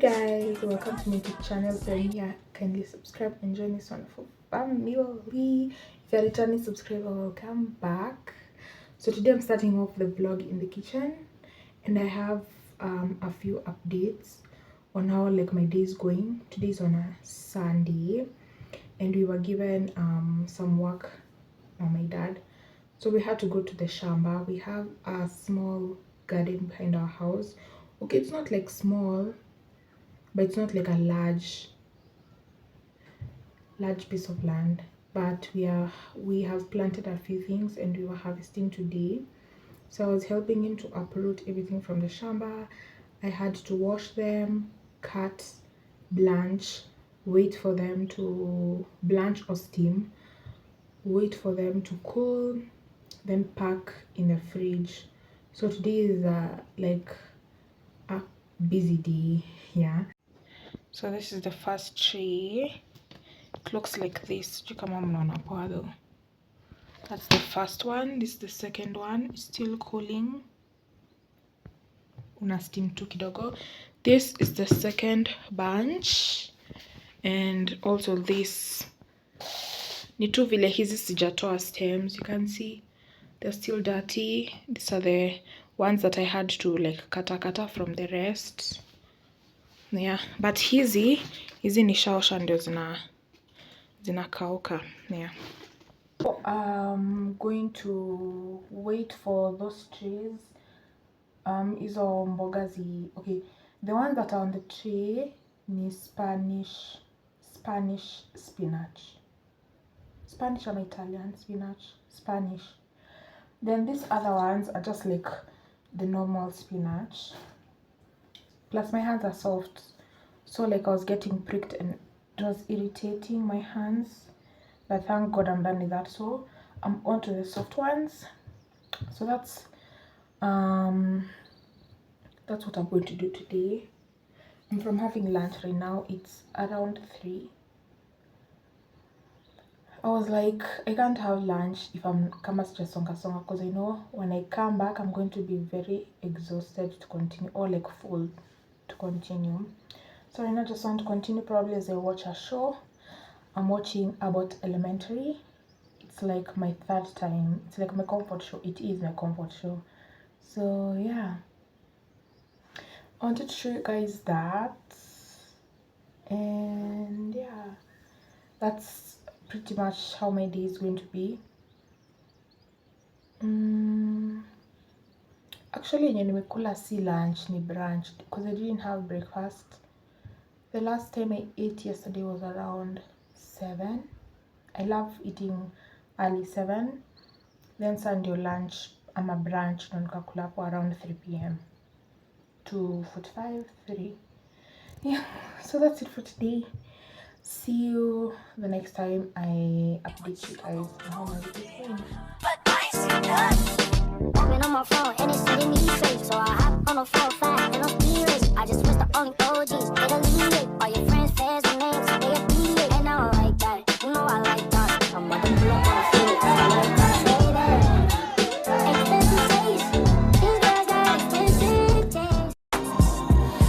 guys, welcome to my YouTube channel. So yeah, kindly subscribe and join this wonderful family. If you're a returning subscriber, welcome back. So today I'm starting off the vlog in the kitchen, and I have a few updates on how like my day is going. Today is on a Sunday, and we were given some work by my dad, so we had to go to the shamba. We have a small garden behind our house. Okay, it's not like small, but it's not like a large piece of land, but we have planted a few things and we were harvesting today. So I was helping him to uproot everything from the shamba. I had to wash them, cut, blanch, wait for them to blanch or steam, wait for them to cool, then pack in the fridge. So today is like a busy day. Yeah, so this is the first tree. It looks like this. That's the first one. This is the second one. It's still cooling. Una steam tu kidogo. This is the second bunch, and also this ni tu vile hizi sijatoa stems. You can see they're still dirty. These are the ones that I had to like kata from the rest. Yeah, but hizi nishaosha ndio zinakauka. Yeah, so I'm going to wait for those trees. Hizo mboga okay, the ones that are on the tree ni Spanish spinach. Spanish or Italian spinach? Spanish. Then these other ones are just like the normal spinach. Plus my hands are soft, so like I was getting pricked and it was irritating my hands, but thank God I'm done with that. So I'm on to the soft ones. So that's what I'm going to do today. I'm from having lunch right now. It's around 3. I was like, I can't have lunch if I'm kama sijasonga because I know when I come back I'm going to be very exhausted to continue, or like full to continue. So right now I just want to continue probably as I watch a show. I'm watching about Elementary. It's like my 3rd time. It's like my comfort show. It is my comfort show. So yeah, I wanted to show you guys that, and yeah, that's pretty much how my day is going to be. Actually yenye nimekula si lunch, ni brunch, because I didn't have breakfast. The last time I ate yesterday was around 7. I love eating early 7. Then Sunday lunch ama brunch na nikakula hapo around 3 p.m. 2:45, 3. Yeah, so that's it for today. See you the next time I update you guys on how my day is going. But I see that. I've been on my phone and it's sending me fake, so I hop on a 4-5 and I'm speeding. I just wish the only OGs they can lead it. All your friends, fans, and names, they appeal it. And I like that, you know I like that. I'm about to pull up on the field, I like that. Say that. Expensive taste. These girls got expensive taste.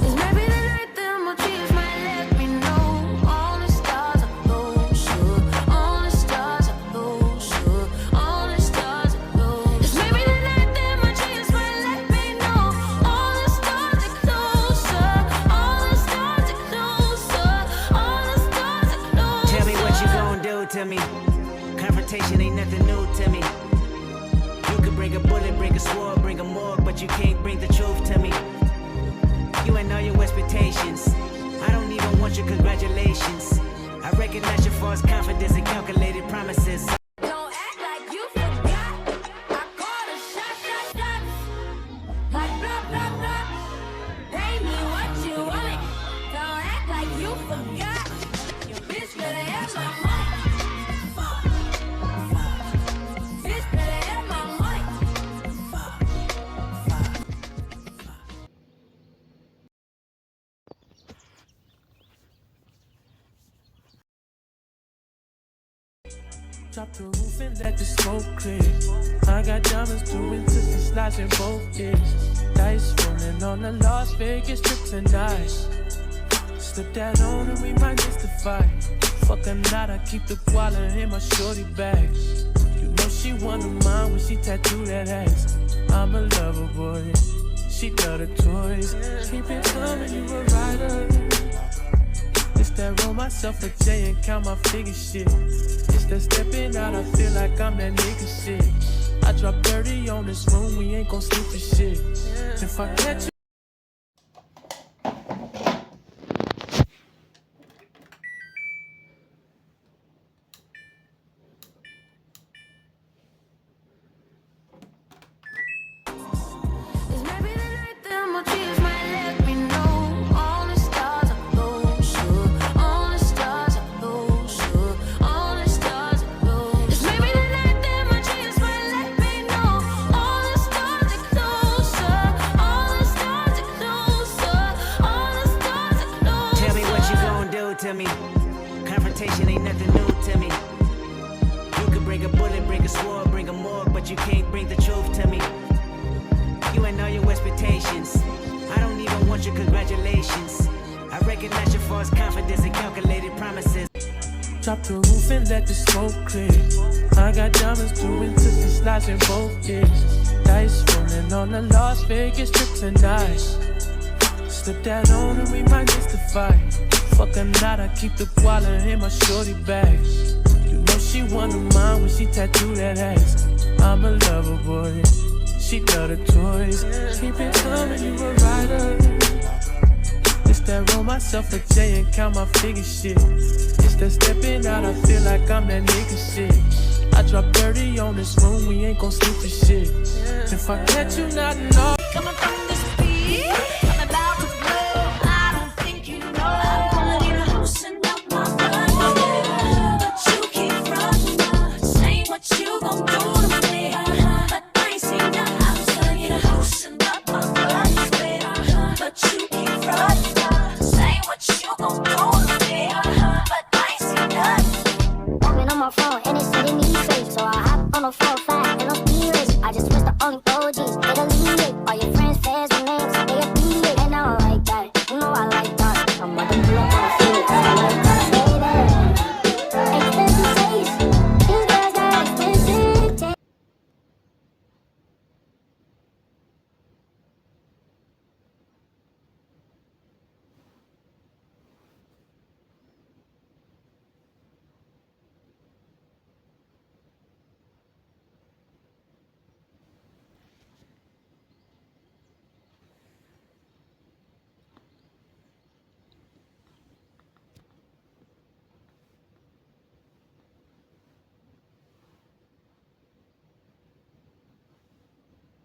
It's maybe the night that my dreams might let me know. All the stars are closer. All the stars are closer. All the stars are closer. It's maybe the night that my dreams might let me know. All the stars are closer. All the stars are closer. All the stars are closer. Tell me what you gon' do to me. Confrontation ain't nothing new to me. You could bring a bullet, bring a sword, bring a morgue, but you can't bring the truth to me. You ain't all your expectations. I don't even want your congratulations. I recognize your false confidence and calculated promises. Don't act like you forgot. I called a shot. Like blah, blah, blah. Pay me what you want. Don't act like you forgot. Your bitch better have my money. Bitch better have my money. Drop the roof and let the smoke clear. I got diamonds doing twisted slides in both ears. Dice rolling on the Las Vegas strip tonight. Slip that on and we might miss the fight. Fuck or not, I keep the koala in my shorty bag. You know she one of mine when she tattoo that ass. I'm a lover boy, she love the toys. Keep it coming, you a rider. It's that roll myself a J and count my figure shit. It's that stepping out, I feel like I'm that nigga shit. I drop 30 on this room, we ain't gon' sleep for shit. If I catch you. It's maybe the night that my tears might let me know. All the stars are closer. All the stars are closer. All the stars are closer. It's maybe the night that my tears might let me know. All the stars are closer. All the stars are closer. All the stars are closer. Tell me what you gon' do to me. Confrontation ain't nothing new to me. You could bring a bullet, bring a sword, bring a morgue, but you can't bring the truth to me. You and all your expectations. I don't even want your congratulations. I recognize your false confidence and calculated promises. Drop the roof and let the smoke clear. I got diamonds doing twisted slides in both ears. Dice rolling on the Las Vegas trip tonight. Slip that on and we might miss the fight. Fuck or not, I keep the koala in my shorty bag. You know she one of mine when she tattoo that ass. I'm a lover boy, she love the toys. Keep it coming, you a rider. It's that roll myself a J and count my figure shit. It's that stepping out, I feel like I'm that nigga shit. I drop 30 on this room, we ain't gon' sleep for shit. If I catch you nodding off. Coming from the speed, I'm about to blow. I don't think you know. I'm gonna need a loosen up my blood. But you keep running, saying what you gon' do to me. But I ain't seen nothing. I'm gonna need a loosen up my blood. But you keep running, saying what you gon' do to me. But I ain't seen nothing. Walking on my phone and it's sending me straight. So I hop on a 4-5 and I'm speeding. I just switched the only OGs, they delete it. All your friends says my names, they repeat it. And I don't like that, you know I like that. I'm about to pull up on the field, I like that. Stay there. Expensive taste, these girls got expensive taste.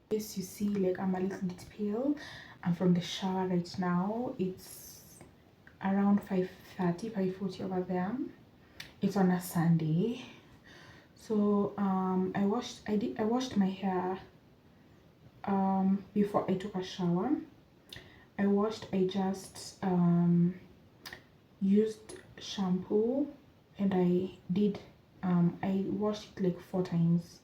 Yes, you see, like I'm a little bit pale. I'm from the shower right now. It's around 5:30, 5:40 over there. It's on a Sunday. So I washed my hair before I took a shower. I just used shampoo and I washed it like 4 times.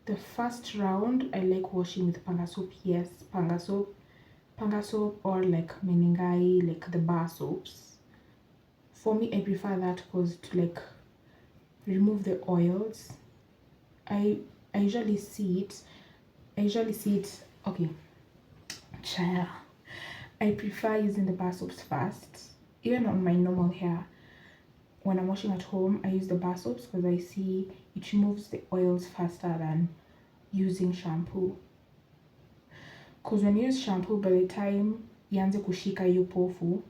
The first round I like washing with panga soap. Yes, panga soap or like menengai, like the bar soaps. For me, I prefer that because to like remove the oils. I usually see it. Okay, child. I prefer using the bar soaps first. Even on my normal hair, when I'm washing at home, I use the bar soaps because I see it removes the oils faster than using shampoo. Because when you use shampoo, by the time ianze kushika hiyo pofu,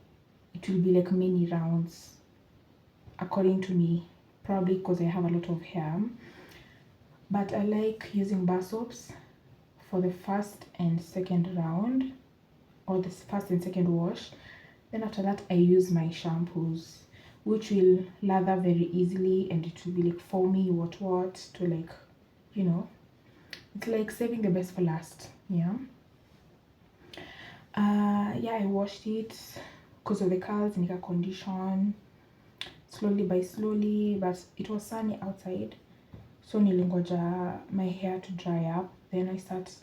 it will be like many rounds, according to me. Probably because I have a lot of hair. But I like using bar soaps for the first and second round, or the first and second wash. Then after that, I use my shampoos, which will lather very easily and it will be like foamy, what to like, you know, it's like saving the best for last. Yeah. Yeah, I washed it because of the curls, nika condition slowly by slowly, but it was sunny outside, so nilingoja my hair to dry up, then I start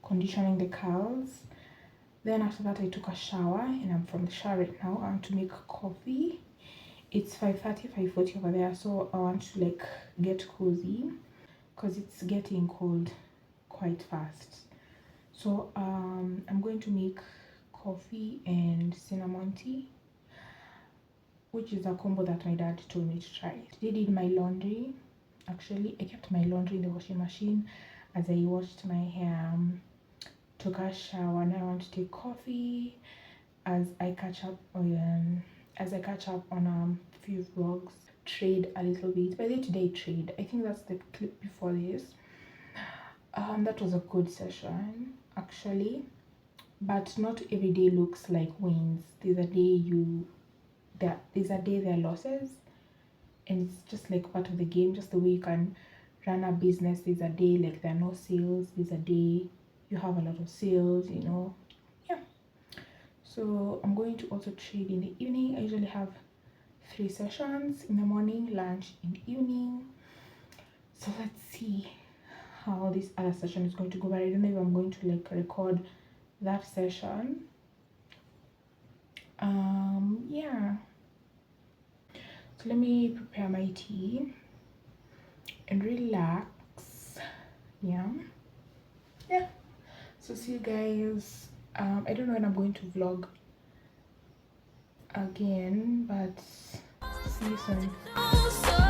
conditioning the curls. Then after that I took a shower and I'm from the shower right now. I want to make coffee. It's 5:30, 5:40 over there, so I want to like get cozy because it's getting cold quite fast. So I'm going to make coffee and cinnamon tea, which is a combo that my dad told me to try. Today did my laundry. Actually, I kept my laundry in the washing machine as I washed my hair, took a shower. Now I want to take coffee as I catch up on a few vlogs, trade a little bit. By the way, today trade. I think that's the clip before this. That was a good session actually, but not every day looks like wins. There's a day there are losses, and it's just like part of the game, just the way you can run a business. There's a day like there are no sales, there's a day you have a lot of sales, you know. Yeah, so I'm going to also trade in the evening. I usually have 3 sessions, in the morning, lunch, in the evening. So let's see how this other session is going to go, but I don't know if I'm going to like record that session. Yeah, so let me prepare my tea and relax. Yeah, so see you guys. I don't know when I'm going to vlog again, but see you soon.